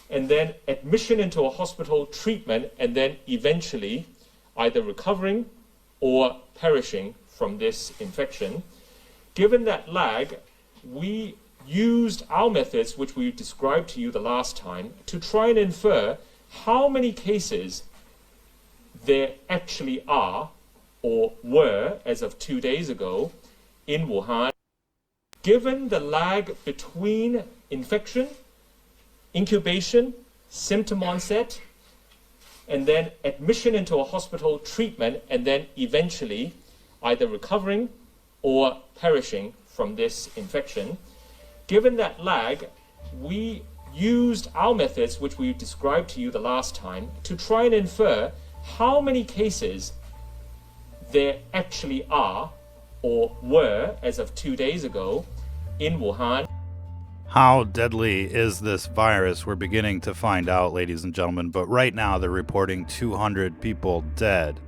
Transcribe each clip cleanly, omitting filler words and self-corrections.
and then admission into a hospital, treatment, and then eventually either recovering or perishing from this infection. Given that lag, we used our methods, which we described to you the last time, to try and infer how many cases there actually are or were as of 2 days ago in Wuhan. Given the lag between infection, incubation, symptom onset, and then admission into a hospital, treatment, and then eventually either recovering or perishing from this infection. Given that lag, we used our methods, which we described to you the last time, to try and infer how many cases there actually are or were as of 2 days ago in Wuhan. How deadly is this virus? We're beginning to find out, ladies and gentlemen, but right now they're reporting 200 people dead.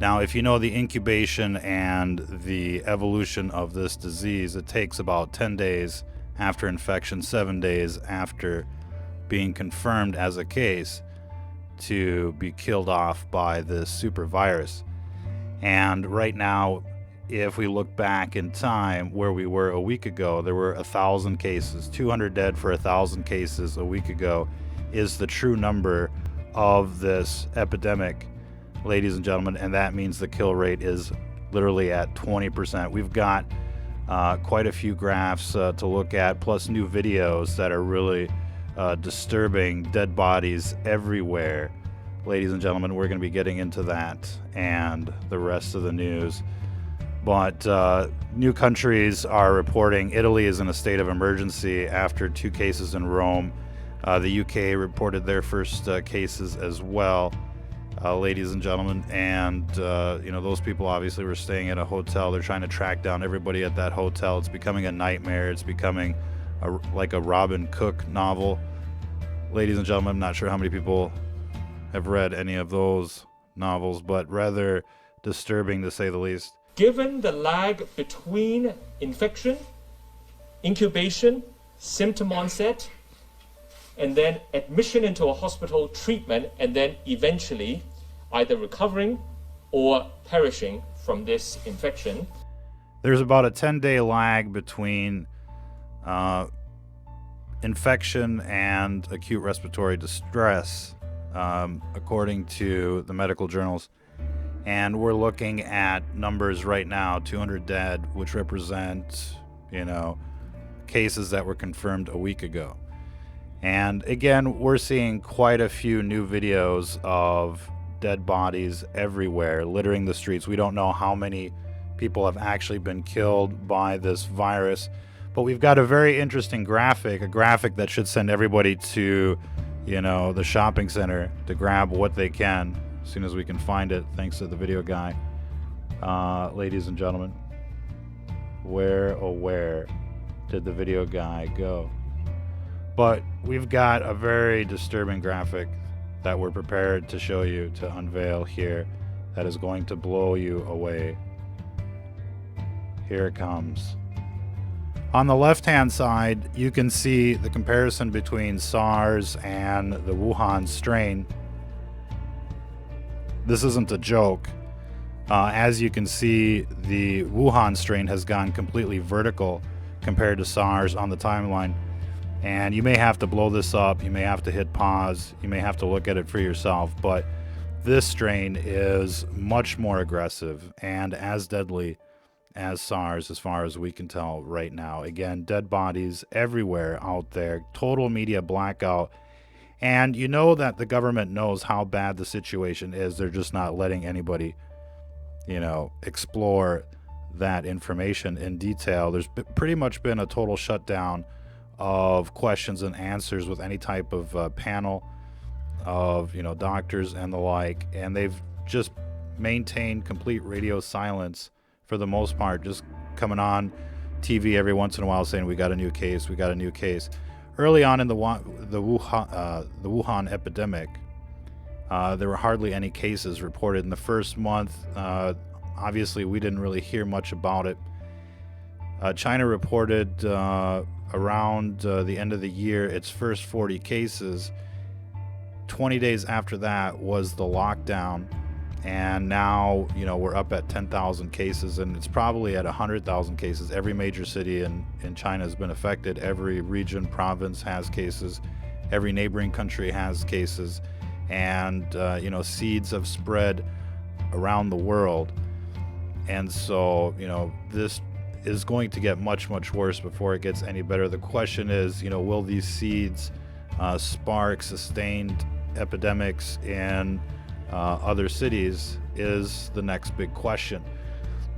Now, if you know the incubation and the evolution of this disease, it takes about 10 days after infection, 7 days after being confirmed as a case to be killed off by this super virus. And right now, if we look back in time where we were a week ago, there were 1,000 cases. 200 dead for 1,000 cases a week ago is the true number of this epidemic, ladies and gentlemen, and that means the kill rate is literally at 20%. We've got quite a few graphs to look at, plus new videos that are really disturbing. Dead bodies everywhere. Ladies and gentlemen, we're going to be getting into that and the rest of the news. But new countries are reporting. Italy is in a state of emergency after 2 cases in Rome. The UK reported their first cases as well, ladies and gentlemen. And, those people obviously were staying at a hotel. They're trying to track down everybody at that hotel. It's becoming a nightmare. It's becoming like a Robin Cook novel. Ladies and gentlemen, I'm not sure how many people have read any of those novels, but rather disturbing to say the least. Given the lag between infection, incubation, symptom onset, and then admission into a hospital, treatment, and then eventually either recovering or perishing from this infection. There's about a 10-day lag between infection and acute respiratory distress, according to the medical journals. And we're looking at numbers right now, 200 dead, which represent, cases that were confirmed a week ago. And again, we're seeing quite a few new videos of dead bodies everywhere, littering the streets. We don't know how many people have actually been killed by this virus, but we've got a very interesting graphic, a graphic that should send everybody to, the shopping center to grab what they can as soon as we can find it, thanks to the video guy. Ladies and gentlemen, where did the video guy go? But we've got a very disturbing graphic that we're prepared to show you, to unveil here, that is going to blow you away. Here it comes. On the left-hand side, you can see the comparison between SARS and the Wuhan strain. This isn't a joke. As you can see, the Wuhan strain has gone completely vertical compared to SARS on the timeline. And you may have to blow this up, you may have to hit pause, you may have to look at it for yourself, but this strain is much more aggressive and as deadly as SARS as far as we can tell right now. Again, dead bodies everywhere out there, total media blackout. And you know that the government knows how bad the situation is. They're just not letting anybody, explore that information in detail. There's pretty much been a total shutdown of questions and answers with any type of panel of, doctors and the like. And they've just maintained complete radio silence for the most part, just coming on TV every once in a while saying, we got a new case, we got a new case. Early on in the Wuhan epidemic, there were hardly any cases reported in the first month. Obviously, we didn't really hear much about it. China reported around the end of the year its first 40 cases. 20 days after that was the lockdown, and now we're up at 10,000 cases, and it's probably at 100,000 cases. Every major city in China has been affected. Every region, province has cases. Every neighboring country has cases, and seeds have spread around the world. And so this is going to get much, much worse before it gets any better. The question is, will these seeds spark sustained epidemics in other cities is the next big question.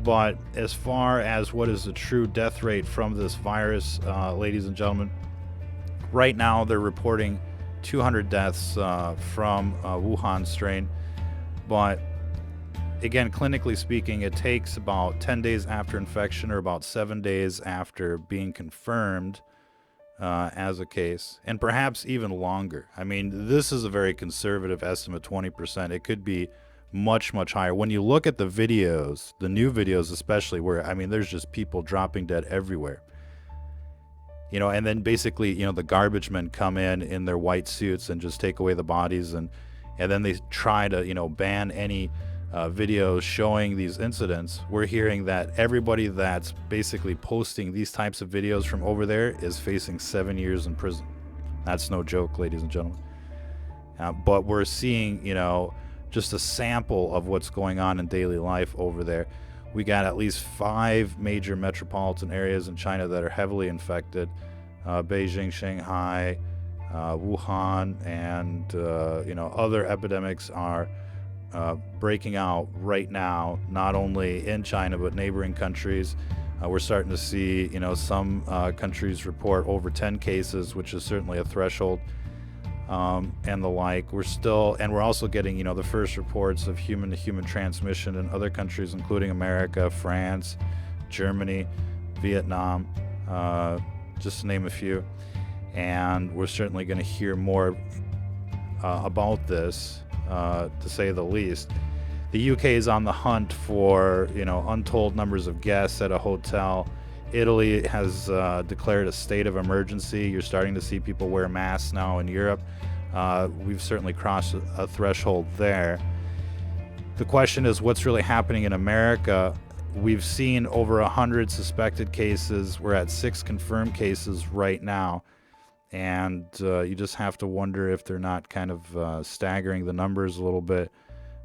But as far as what is the true death rate from this virus, ladies and gentlemen, right now they're reporting 200 deaths from Wuhan strain. But again, clinically speaking, it takes about 10 days after infection or about 7 days after being confirmed as a case, and perhaps even longer. I mean, this is a very conservative estimate, 20%. It could be much, much higher. When you look at the videos, the new videos especially, where, I mean, there's just people dropping dead everywhere. And then basically, the garbage men come in their white suits and just take away the bodies, and then they try to, ban any videos showing these incidents. We're hearing that everybody that's basically posting these types of videos from over there is facing 7 years in prison. That's no joke, ladies and gentlemen. But we're seeing, just a sample of what's going on in daily life over there. We got at least 5 major metropolitan areas in China that are heavily infected. Beijing, Shanghai, Wuhan, and other epidemics are breaking out right now, not only in China but neighboring countries. We're starting to see some countries report over 10 cases, which is certainly a threshold, and the like. We're also getting the first reports of human to human transmission in other countries, including America, France, Germany, Vietnam, just to name a few. And we're certainly going to hear more about this, to say the least. The UK is on the hunt for untold numbers of guests at a hotel. Italy has declared a state of emergency. You're starting to see people wear masks now in Europe. We've certainly crossed a threshold there. The question is, what's really happening in America? We've seen over 100 suspected cases. We're at 6 confirmed cases right now. And you just have to wonder if they're not kind of staggering the numbers a little bit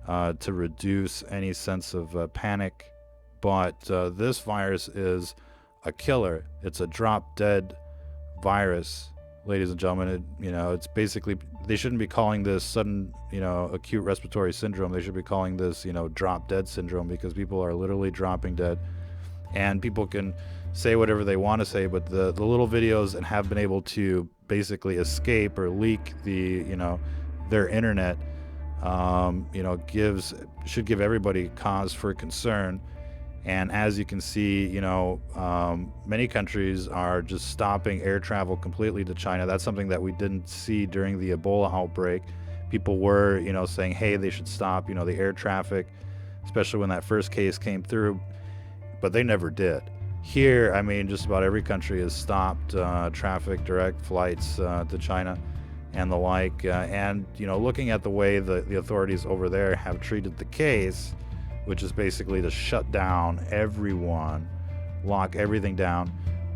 to reduce any sense of panic. But this virus is a killer. It's a drop-dead virus, ladies and gentlemen. It's basically, they shouldn't be calling this sudden, acute respiratory syndrome. They should be calling this, drop-dead syndrome, because people are literally dropping dead. And people can say whatever they want to say, but the little videos that have been able to basically escape or leak their internet, should give everybody cause for concern. And as you can see, many countries are just stopping air travel completely to China. That's something that we didn't see during the Ebola outbreak. People were, saying, hey, they should stop, the air traffic, especially when that first case came through, but they never did. Here, I mean, just about every country has stopped traffic, direct flights to China and the like. And looking at the way the authorities over there have treated the case, which is basically to shut down everyone, lock everything down.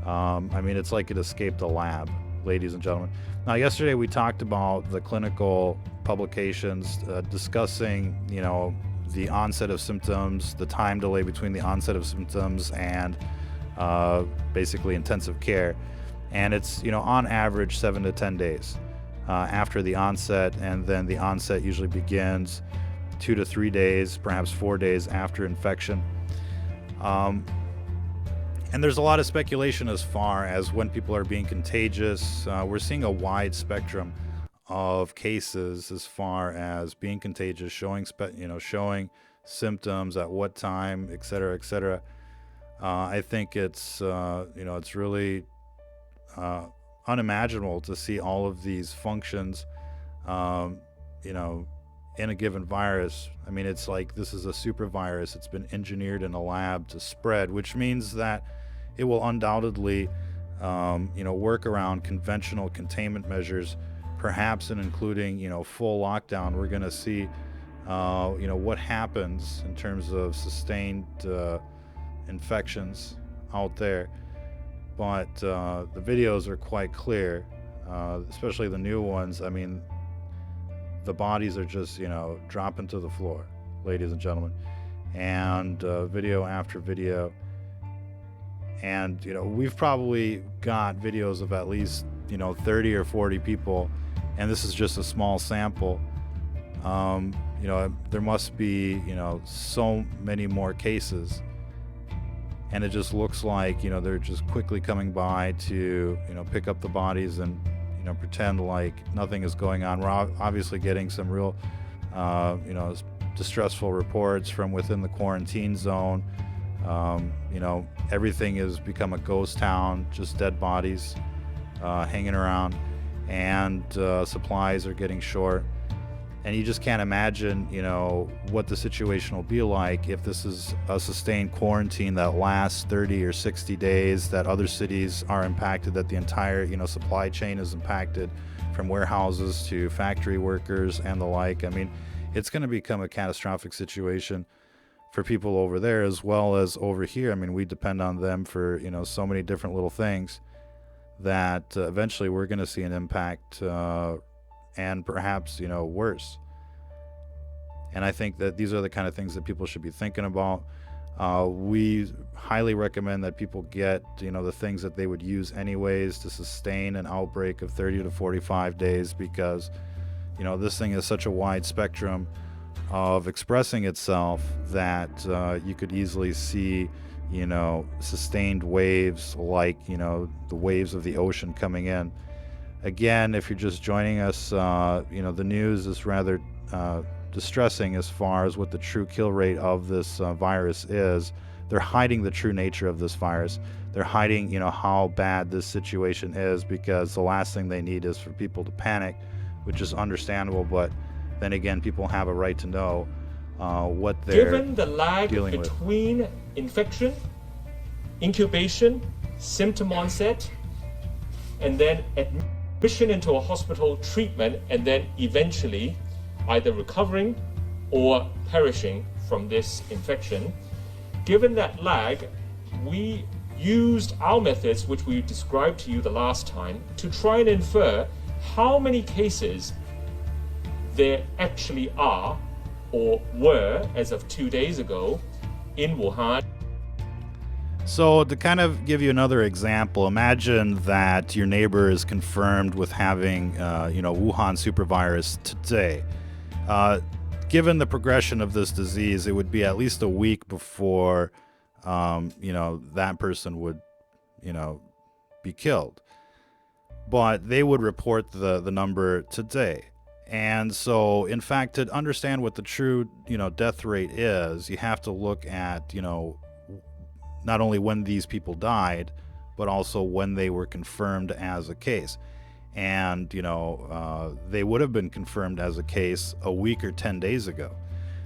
I mean, it's like it escaped a lab, ladies and gentlemen. Now, yesterday we talked about the clinical publications discussing, the onset of symptoms, the time delay between the onset of symptoms and basically intensive care. And it's, on average 7 to 10 days after the onset, and then the onset usually begins 2 to 3 days, perhaps 4 days after infection. And there's a lot of speculation as far as when people are being contagious. We're seeing a wide spectrum of cases as far as being contagious, showing symptoms, at what time, et cetera, et cetera. I think it's it's really unimaginable to see all of these functions in a given virus. I mean, it's like this is a super virus. It's been engineered in a lab to spread, which means that it will undoubtedly, work around conventional containment measures, perhaps in including, full lockdown. We're going to see, what happens in terms of sustained infections out there. But the videos are quite clear, especially the new ones. I mean, the bodies are just, dropping to the floor, ladies and gentlemen, and video after video. And, we've probably got videos of at least, 30 or 40 people, and this is just a small sample. There must be, so many more cases. And it just looks like, they're just quickly coming by to, pick up the bodies and, pretend like nothing is going on. We're obviously getting some real, distressful reports from within the quarantine zone. Everything has become a ghost town, just dead bodies hanging around, and supplies are getting short. And you just can't imagine, what the situation will be like if this is a sustained quarantine that lasts 30 or 60 days, that other cities are impacted, that the entire, supply chain is impacted, from warehouses to factory workers and the like. I mean, it's going to become a catastrophic situation for people over there as well as over here. I mean, we depend on them for, so many different little things that eventually we're going to see an impact, and perhaps, worse. And I think that these are the kind of things that people should be thinking about. We highly recommend that people get, the things that they would use anyways to sustain an outbreak of 30 to 45 days, because, this thing is such a wide spectrum of expressing itself that you could easily see, sustained waves like, the waves of the ocean coming in. Again, if you're just joining us, the news is rather distressing as far as what the true kill rate of this virus is. They're hiding the true nature of this virus. They're hiding, how bad this situation is, because the last thing they need is for people to panic, which is understandable. But then again, people have a right to know what they're given the lag between infection, incubation, symptom onset, and then admission into a hospital, treatment, and then eventually either recovering or perishing from this infection. Given that lag, we used our methods, which we described to you the last time, to try and infer how many cases there actually are or were as of 2 days ago in Wuhan. So to kind of give you another example, imagine that your neighbor is confirmed with having, Wuhan supervirus today. Given the progression of this disease, it would be at least a week before, that person would, be killed. But they would report the number today. And so, in fact, to understand what the true, death rate is, you have to look at, not only when these people died, but also when they were confirmed as a case. And, they would have been confirmed as a case a week or 10 days ago.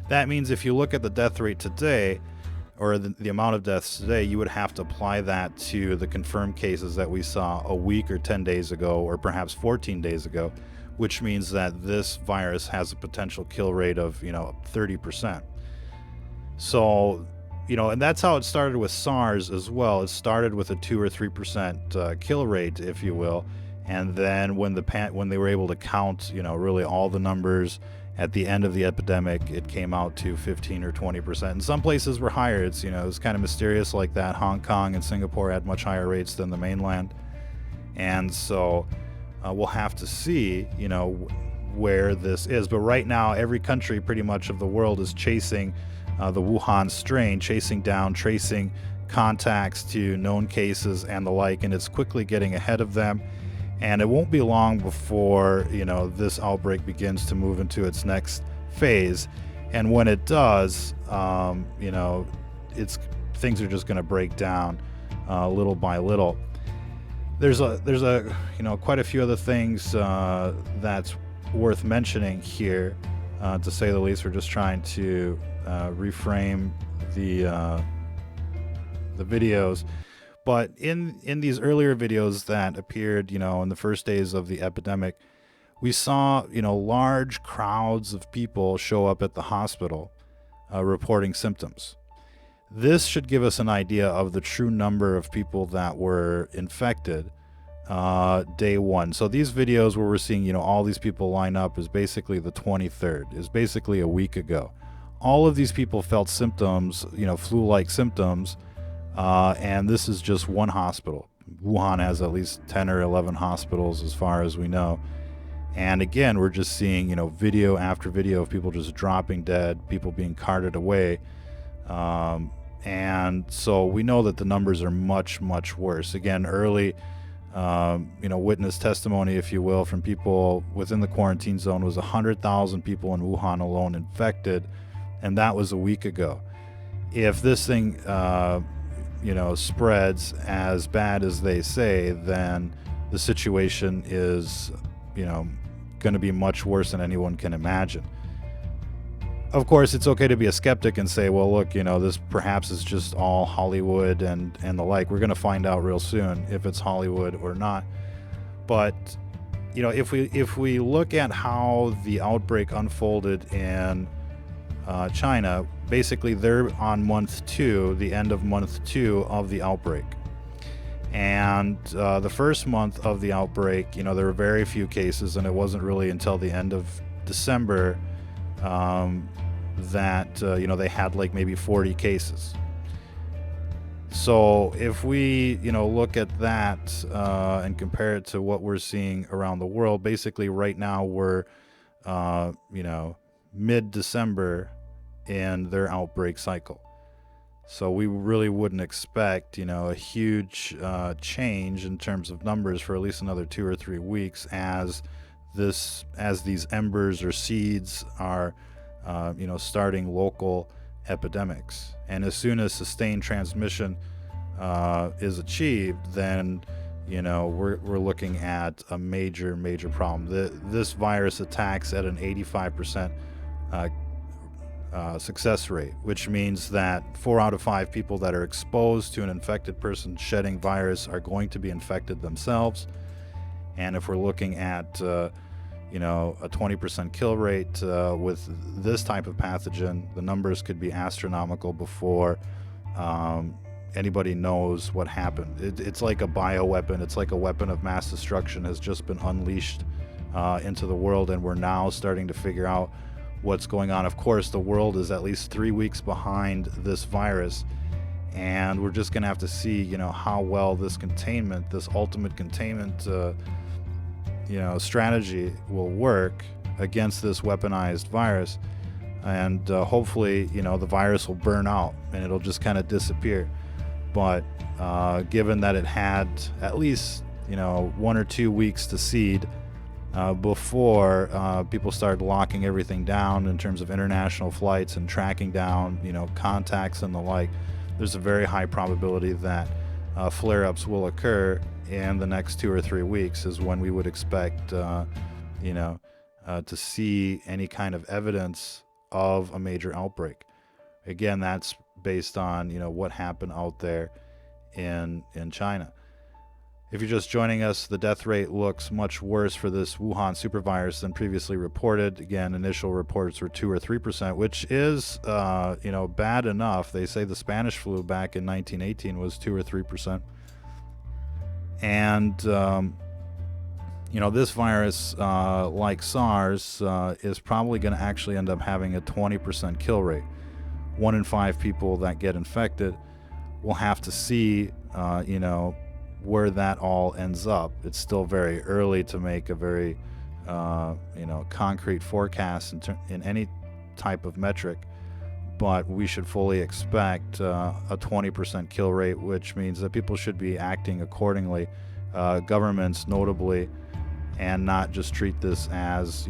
That means if you look at the death rate today, or the amount of deaths today, you would have to apply that to the confirmed cases that we saw a week or 10 days ago, or perhaps 14 days ago, which means that this virus has a potential kill rate of, 30%. So, and that's how it started with SARS as well. It started with a 2 or 3% kill rate, if you will. And then when they were able to count, really all the numbers at the end of the epidemic, it came out to 15 or 20%. And some places were higher. It was kind of mysterious like that. Hong Kong and Singapore had much higher rates than the mainland. And so we'll have to see, where this is. But right now, every country pretty much of the world is chasing the Wuhan strain, chasing down, tracing contacts to known cases and the like, and it's quickly getting ahead of them. And it won't be long before, this outbreak begins to move into its next phase. And when it does, things are just going to break down little by little. There's quite a few other things that's worth mentioning here, to say the least. We're just trying to reframe the videos. But in these earlier videos that appeared, in the first days of the epidemic, we saw, large crowds of people show up at the hospital reporting symptoms. This should give us an idea of the true number of people that were infected day one. So these videos where we're seeing, all these people line up is basically the 23rd, is basically a week ago. All of these people felt symptoms, flu-like symptoms, and this is just one hospital. Wuhan has at least 10 or 11 hospitals as far as we know. And again, we're just seeing, video after video of people just dropping dead, people being carted away. And so we know that the numbers are much, much worse. Again, early, witness testimony, if you will, from people within the quarantine zone was 100,000 people in Wuhan alone infected, and that was a week ago. If this thing, spreads as bad as they say, then the situation is, going to be much worse than anyone can imagine. Of course, it's okay to be a skeptic and say, well, look, this perhaps is just all Hollywood and the like. We're going to find out real soon if it's Hollywood or not. But, if we look at how the outbreak unfolded in China, basically they're on month 2, the end of month 2 of the outbreak. And the first month of the outbreak, there were very few cases, and it wasn't really until the end of December that they had like maybe 40 cases. So if we look at that and compare it to what we're seeing around the world, basically right now we're mid-December in their outbreak cycle. So we really wouldn't expect a huge change in terms of numbers for at least another 2 or 3 weeks as these embers or seeds are starting local epidemics. And as soon as sustained transmission is achieved, then we're looking at a major problem. This virus attacks at an 85% success rate, which means that 4 out of 5 people that are exposed to an infected person shedding virus are going to be infected themselves. And if we're looking at a 20% kill rate with this type of pathogen, the numbers could be astronomical before anybody knows what happened. It's like a bioweapon. It's like a weapon of mass destruction has just been unleashed into the world, and we're now starting to figure out what's going on. Of course, the world is at least 3 weeks behind this virus, and we're just going to have to see, how well this containment, this ultimate containment strategy will work against this weaponized virus. And hopefully, the virus will burn out and it'll just kind of disappear. But given that it had at least, 1 or 2 weeks to seed before people started locking everything down in terms of international flights and tracking down, contacts and the like, there's a very high probability that flare-ups will occur in the next 2 or 3 weeks is when we would expect, to see any kind of evidence of a major outbreak. Again, that's based on, what happened out there in China. If you're just joining us, the death rate looks much worse for this Wuhan supervirus than previously reported. Again, initial reports were 2 or 3%, which is, bad enough. They say the Spanish flu back in 1918 was 2 or 3%. And, this virus, like SARS, is probably going to actually end up having a 20% kill rate. 1 in 5 people that get infected will have to see, where that all ends up. It's still very early to make a very, concrete forecast in any type of metric, but we should fully expect a 20% kill rate, which means that people should be acting accordingly, governments notably, and not just treat this as,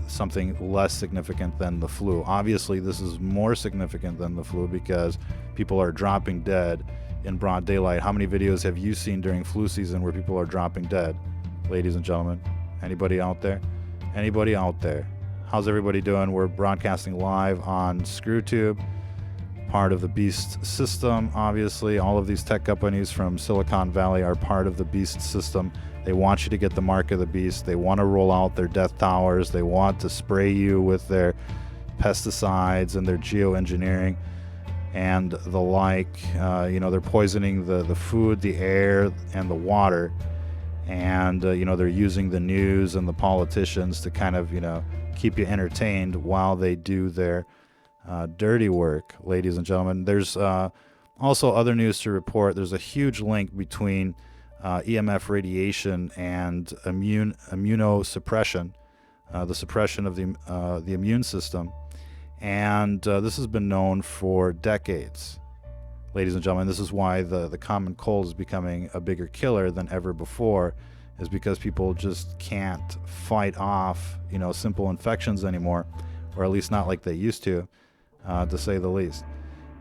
something less significant than the flu. Obviously, this is more significant than the flu because people are dropping dead in broad daylight. How many videos have you seen during flu season where people are dropping dead, ladies and gentlemen? Anybody out there? Anybody out there? How's everybody doing? We're broadcasting live on ScrewTube. part of the beast system. Obviously, all of these tech companies from Silicon Valley are part of the beast system. They want you to get the mark of the beast. They want to roll out their death towers. They want to spray you with their pesticides and their geoengineering and the like. They're poisoning the food, the air, and the water. And, they're using the news and the politicians to kind of, keep you entertained while they do their dirty work, ladies and gentlemen. There's also other news to report. There's a huge link between EMF radiation and immunosuppression, the suppression of the immune system. And this has been known for decades, ladies and gentlemen. This is why the common cold is becoming a bigger killer than ever before, is because people just can't fight off, simple infections anymore, or at least not like they used to say the least.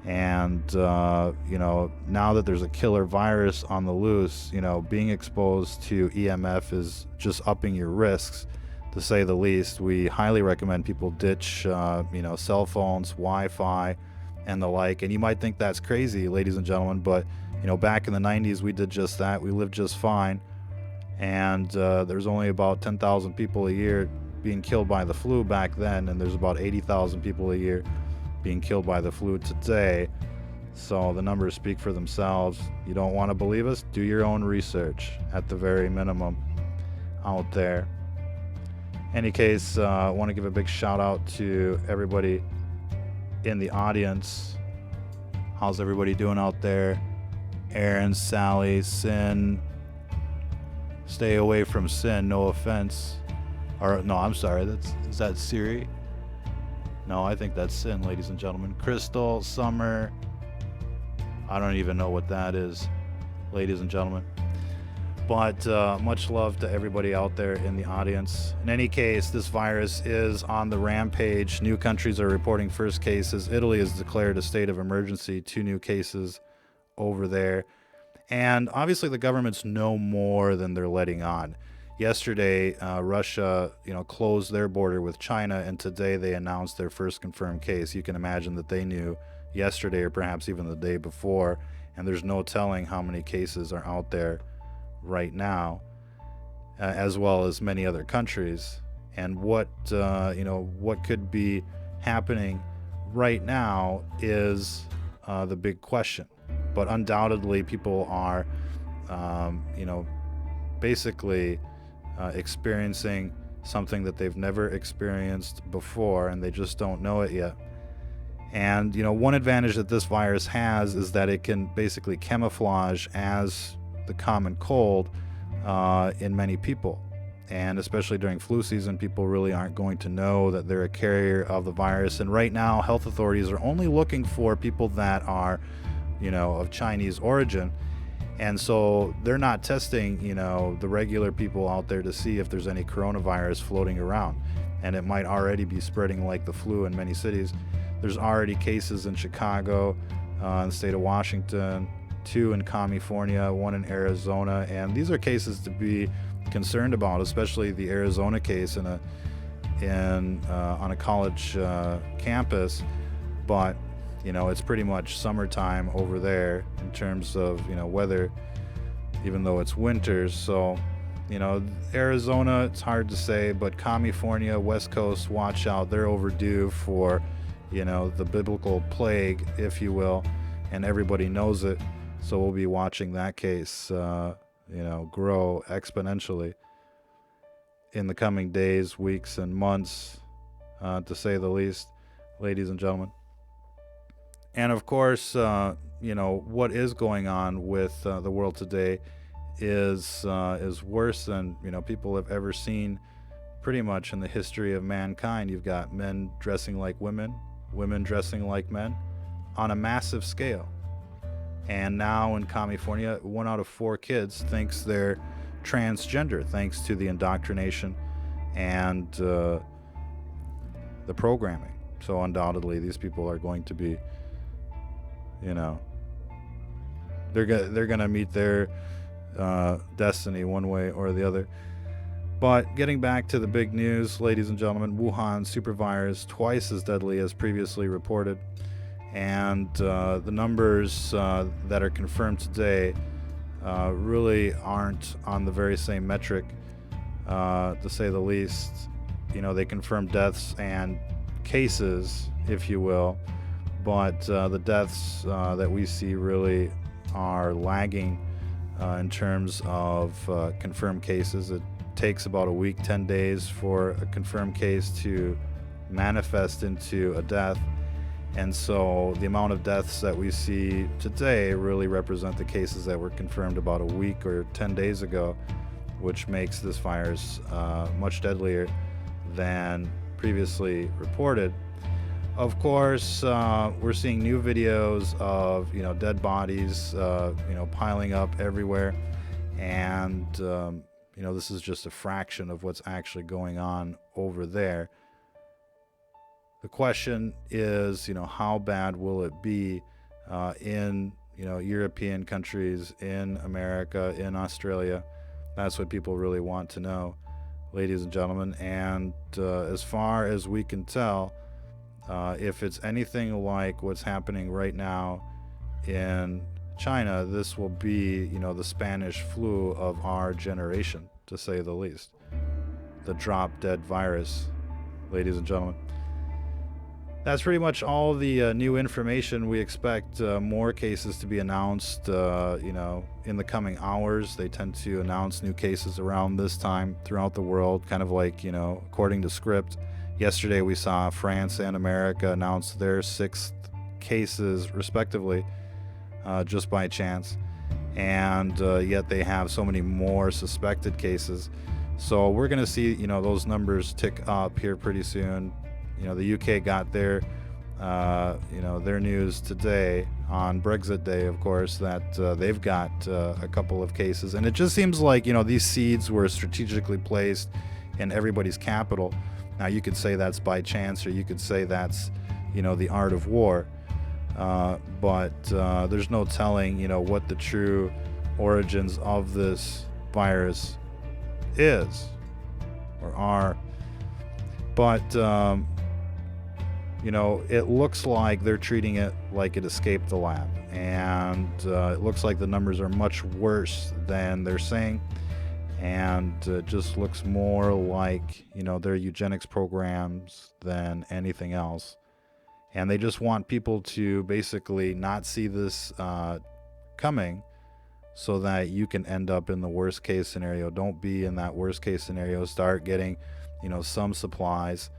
And, now that there's a killer virus on the loose, being exposed to EMF is just upping your risks, to say the least. We highly recommend people ditch, cell phones, Wi-Fi, and the like. And you might think that's crazy, ladies and gentlemen, but, back in the 90s, we did just that. We lived just fine. And there's only about 10,000 people a year being killed by the flu back then, and there's about 80,000 people a year being killed by the flu today. So the numbers speak for themselves. You don't want to believe us? Do your own research, at the very minimum, out there. Any case, I want to give a big shout out to everybody in the audience. How's everybody doing out there? Aaron, Sally, Sin. Stay away from Sin, no offense. Or no, I'm sorry, is that Siri? No, I think that's Sin, ladies and gentlemen. Crystal, Summer. I don't even know what that is, ladies and gentlemen. But much love to everybody out there in the audience. In any case, this virus is on the rampage. New countries are reporting first cases. Italy has declared a state of emergency, 2 new cases over there. And obviously the governments know more than they're letting on. Yesterday, Russia, closed their border with China, and today they announced their first confirmed case. You can imagine that they knew yesterday or perhaps even the day before, and there's no telling how many cases are out there right now, as well as many other countries. And what could be happening right now is the big question. But undoubtedly, people are, basically experiencing something that they've never experienced before, and they just don't know it yet. And, one advantage that this virus has is that it can basically camouflage as the common cold in many people. And especially during flu season, people really aren't going to know that they're a carrier of the virus. And right now, health authorities are only looking for people that are, of Chinese origin. And so they're not testing, the regular people out there to see if there's any coronavirus floating around. And it might already be spreading like the flu in many cities. There's already cases in Chicago, in the state of Washington, 2 in California, 1 in Arizona. And these are cases to be concerned about, especially the Arizona case on a college campus. But it's pretty much summertime over there in terms of, weather, even though it's winter. So, Arizona, it's hard to say, but California, West Coast, watch out. They're overdue for, the biblical plague, if you will, and everybody knows it. So we'll be watching that case, grow exponentially in the coming days, weeks, and months, to say the least, ladies and gentlemen. And of course, what is going on with the world today is worse than people have ever seen, pretty much in the history of mankind. You've got men dressing like women, women dressing like men, on a massive scale. And now in California, 1 out of 4 kids thinks they're transgender, thanks to the indoctrination and the programming. So undoubtedly, these people are going to be, they're gonna meet their destiny one way or the other. But getting back to the big news, ladies and gentlemen, Wuhan supervirus, twice as deadly as previously reported. And the numbers that are confirmed today really aren't on the very same metric, to say the least. They confirm deaths and cases, if you will, but the deaths that we see really are lagging in terms of confirmed cases. It takes about a week, 10 days for a confirmed case to manifest into a death. And so the amount of deaths that we see today really represent the cases that were confirmed about a week or 10 days ago, which makes this virus much deadlier than previously reported. Of course, we're seeing new videos of dead bodies piling up everywhere, and this is just a fraction of what's actually going on over there. The question is, how bad will it be in European countries, in America, in Australia? That's what people really want to know, ladies and gentlemen. And as far as we can tell, if it's anything like what's happening right now in China, this will be, the Spanish flu of our generation, to say the least. The drop-dead virus, ladies and gentlemen. That's pretty much all the new information. We expect more cases to be announced, in the coming hours. They tend to announce new cases around this time throughout the world, kind of like, according to script. Yesterday we saw France and America announce their 6th cases, respectively, just by chance. And yet they have so many more suspected cases. So we're going to see, those numbers tick up here pretty soon. The UK got their news today on Brexit Day, of course, that they've got a couple of cases. And it just seems like, these seeds were strategically placed in everybody's capital. Now, you could say that's by chance, or you could say that's, the art of war. But there's no telling, what the true origins of this virus is or are. But it looks like they're treating it like it escaped the lab, and it looks like the numbers are much worse than they're saying, and it just looks more like their eugenics programs than anything else. And they just want people to basically not see this coming, so that you can end up in the worst case scenario. Don't be in that worst case scenario. Start getting some supplies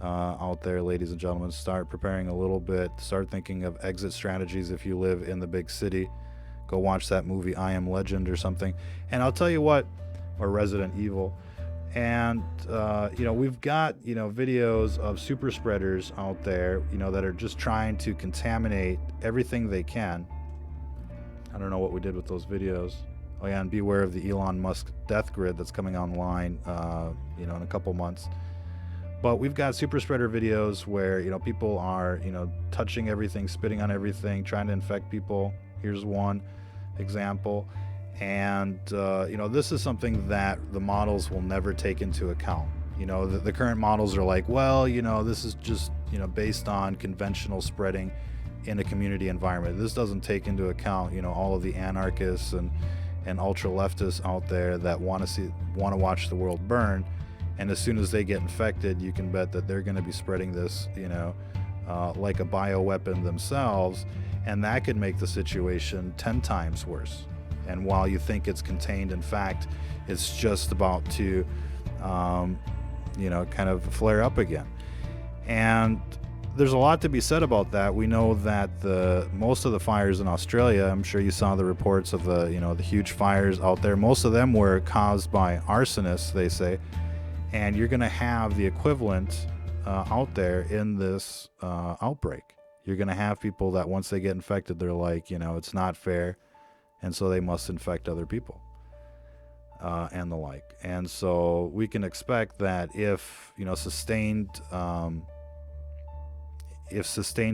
out there, ladies and gentlemen. Start preparing a little bit. Start thinking of exit strategies if you live in the big city. Go watch that movie I Am Legend or something. And I'll tell you what, or Resident Evil. And we've got videos of super spreaders out there that are just trying to contaminate everything they can. I don't know what we did with those videos. Oh yeah, and beware of the Elon Musk death grid that's coming online in a couple months. But we've got super spreader videos where people are touching everything, spitting on everything, trying to infect people. Here's one example. And this is something that the models will never take into account. The current models are like, well, this is just based on conventional spreading in a community environment. This doesn't take into account all of the anarchists and ultra leftists out there that want to watch the world burn. And as soon as they get infected, you can bet that they're going to be spreading this, like a bioweapon themselves. And that could make the situation 10 times worse. And while you think it's contained, in fact, it's just about to, kind of flare up again. And there's a lot to be said about that. We know that most of the fires in Australia, I'm sure you saw the reports of the huge fires out there. Most of them were caused by arsonists, they say. And you're going to have the equivalent out there in this outbreak. You're going to have people that once they get infected, they're like, it's not fair. And so they must infect other people and the like. And so we can expect that if sustained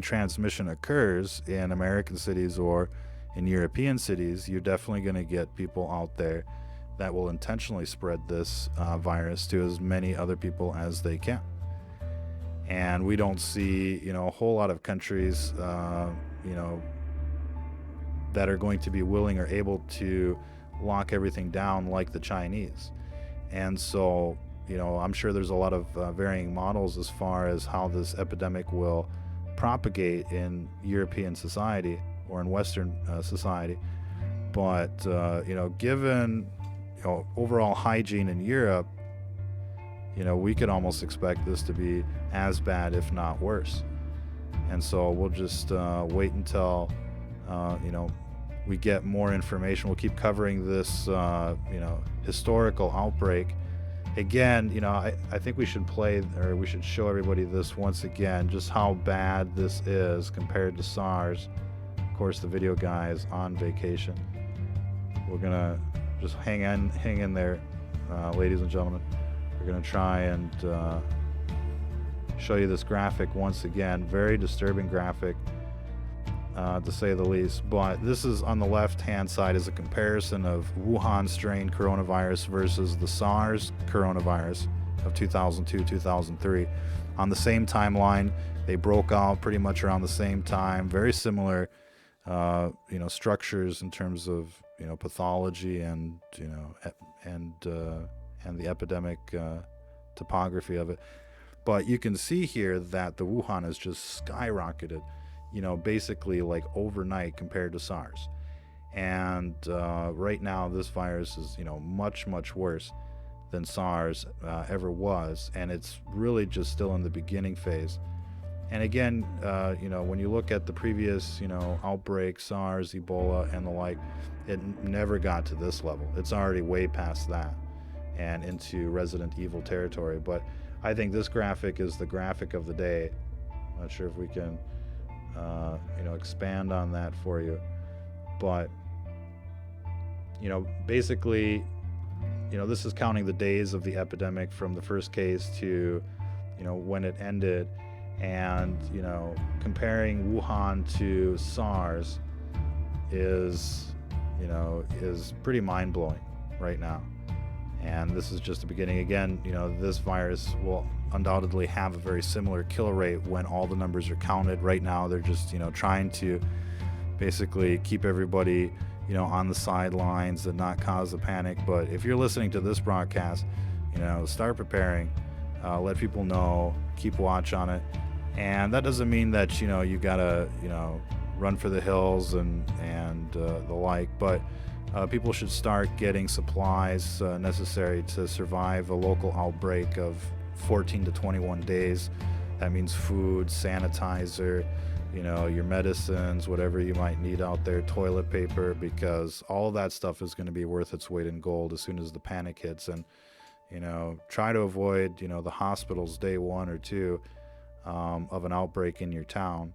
transmission occurs in American cities or in European cities, you're definitely going to get people out there that will intentionally spread this virus to as many other people as they can. And we don't see, a whole lot of countries, that are going to be willing or able to lock everything down like the Chinese. And so, I'm sure there's a lot of varying models as far as how this epidemic will propagate in European society or in Western society. But, given, overall hygiene in Europe, we could almost expect this to be as bad, if not worse. And so we'll just wait until, we get more information. We'll keep covering this, historical outbreak. Again, I think we should we should show everybody this once again, just how bad this is compared to SARS. Of course, the video guy is on vacation. We're gonna just hang in there, ladies and gentlemen. We're gonna try and show you this graphic once again. Very disturbing graphic, to say the least. But this is on the left-hand side is a comparison of Wuhan strain coronavirus versus the SARS coronavirus of 2002-2003. On the same timeline, they broke out pretty much around the same time. Very similar, structures in terms of pathology and and the epidemic topography of it. But you can see here that the Wuhan has just skyrocketed, basically like overnight compared to SARS. And right now this virus is, much, much worse than SARS ever was. And it's really just still in the beginning phase. And again, when you look at the previous, outbreak, SARS, Ebola, and the like, it never got to this level. It's already way past that and into Resident Evil territory. But I think this graphic is the graphic of the day. I'm not sure if we can, expand on that for you. But, basically, this is counting the days of the epidemic from the first case to, when it ended. And, comparing Wuhan to SARS is pretty mind-blowing right now. And this is just the beginning. Again, this virus will undoubtedly have a very similar kill rate when all the numbers are counted. Right now, they're just, trying to basically keep everybody, on the sidelines and not cause a panic. But if you're listening to this broadcast, start preparing, let people know, keep watch on it. And that doesn't mean that, you gotta, run for the hills and the like, but people should start getting supplies necessary to survive a local outbreak of 14 to 21 days. That means food, sanitizer, your medicines, whatever you might need out there, toilet paper, because all of that stuff is going to be worth its weight in gold as soon as the panic hits. And, try to avoid, the hospitals day 1 or 2 of an outbreak in your town.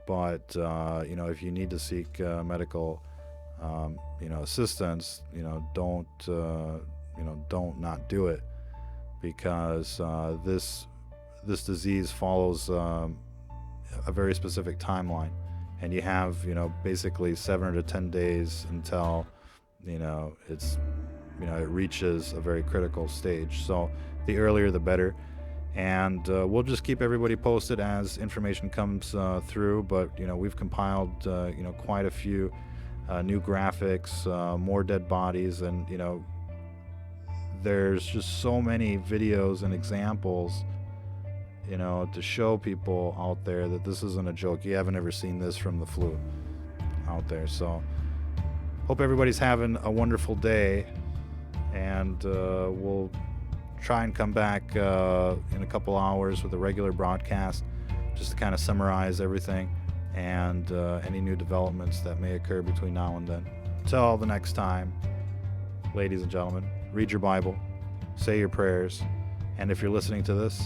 But, if you need to seek medical assistance, don't not do it, because this disease follows a very specific timeline, and you have basically 7 to 10 days until it's it reaches a very critical stage. So the earlier the better. And we'll just keep everybody posted as information comes through. But we've compiled quite a few new graphics, more dead bodies, and there's just so many videos and examples to show people out there that this isn't a joke. You haven't ever seen this from the flu out there. So hope everybody's having a wonderful day, and we'll try and come back in a couple hours with a regular broadcast just to kind of summarize everything and any new developments that may occur between now and then. Till the next time, ladies and gentlemen, read your Bible, say your prayers, and if you're listening to this,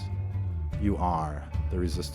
you are the resistance.